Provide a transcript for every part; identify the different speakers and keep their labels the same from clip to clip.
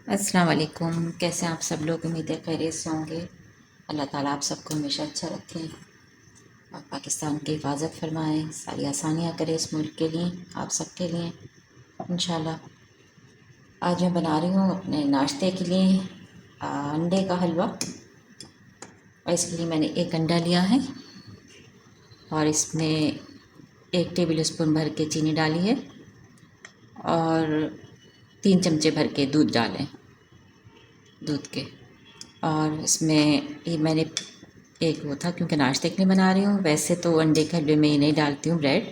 Speaker 1: अस्सलाम वालेकुम। कैसे हैं आप सब लोग? उम्मीद है खैरियत से होंगे। अल्लाह ताला आप सबको हमेशा अच्छा रखें और पाकिस्तान की हिफाजत फरमाएँ, सारी आसानियाँ करें इस मुल्क के लिए, आप सब के लिए इंशाल्लाह। आज मैं बना रही हूँ अपने नाश्ते के लिए अंडे का हलवा। और इसके लिए मैंने एक अंडा लिया है और इसमें 1 टेबल स्पून भर के चीनी डाली है और 3 चमचे भर के दूध डालें, दूध के। और इसमें ये मैंने एक वो था, क्योंकि नाश्ते के लिए बना रही हूँ। वैसे तो अंडे के हलवे में ये नहीं डालती हूँ ब्रेड,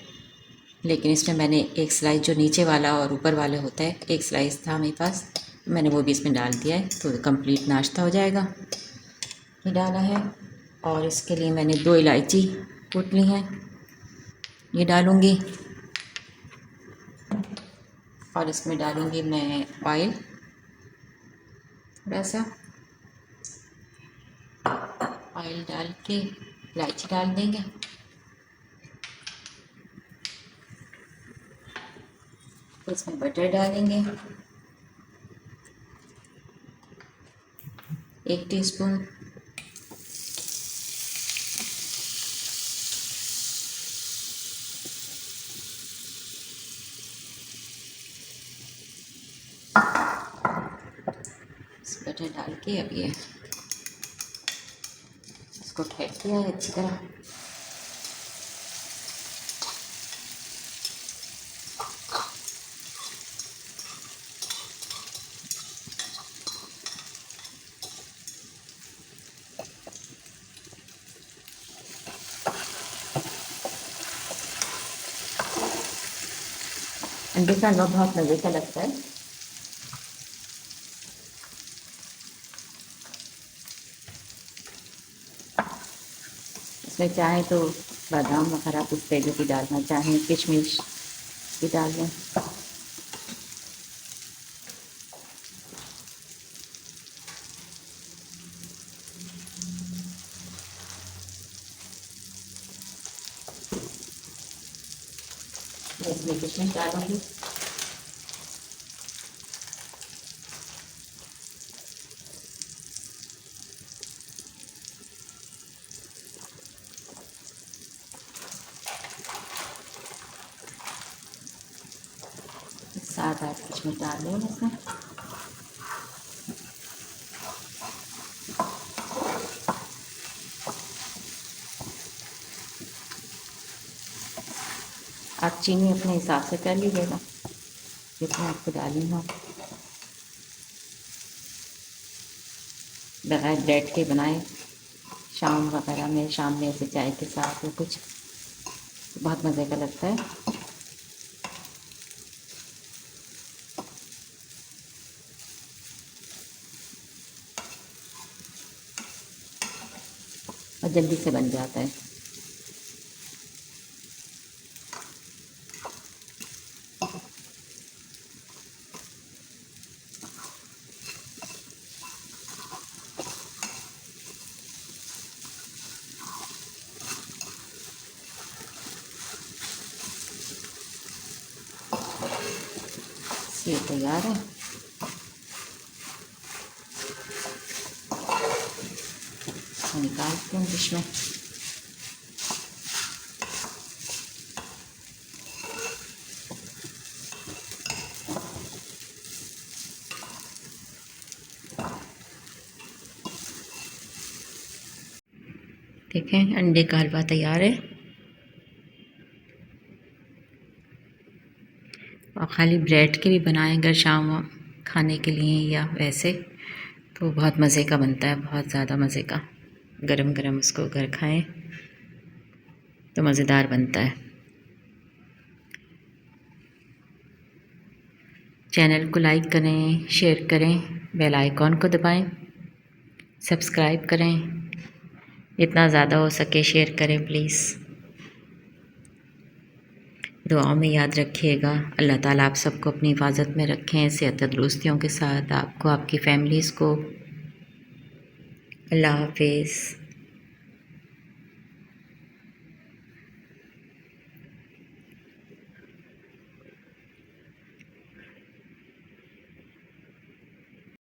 Speaker 1: लेकिन इसमें मैंने एक स्लाइस जो नीचे वाला और ऊपर वाले होता है, एक स्लाइस था मेरे पास, तो मैंने वो भी इसमें डाल दिया है, तो कंप्लीट नाश्ता हो जाएगा। ये डाला है और इसके लिए मैंने 2 इलायची कूट ली हैं, ये डालूँगी। और इसमें डालूँगी मैं ऑयल थोड़ा सा। ऑयल डाल के इलायची डाल देंगे। इसमें बटर डालेंगे 1 टीस्पून। बटर डाल के अब ये इसको फेंट दिया है अच्छी तरह। अंडे का हलवा बहुत मज़े का लगता है। इसमें चाहे तो बादाम वगैरह कुछ तेजों की डालना चाहें, किशमिश भी डाल दें। इसमें किशमिश डालूंगी। सात आठ किशमिश डाल दें इसमें। आप चीनी अपने हिसाब से कर लीजिएगा जितना आपको डालनी हो। बगैर ब्रेड के बनाए शाम वगैरह में, शाम में ऐसे चाय के साथ या कुछ, बहुत मज़े का लगता है। और जल्दी से बन जाता है। ये तैयार है। निकालते हैं डिश में। देखें, अंडे का हलवा तैयार है। और ख़ाली ब्रेड के भी बनाएं अगर शाम खाने के लिए या वैसे, तो बहुत मज़े का बनता है, बहुत ज़्यादा मज़े का। गरम गरम उसको अगर खाएं तो मज़ेदार बनता है। चैनल को लाइक करें, शेयर करें, बेल आइकॉन को दबाएं, सब्सक्राइब करें, जितना ज़्यादा हो सके शेयर करें प्लीज़। दुआओं में याद रखिएगा। अल्लाह ताला आप सबको अपनी हिफाजत में रखें, सेहत तंदुरुस्तियों के साथ, आपको, आपकी फैमिलीज़ को। अल्लाह हाफिज़।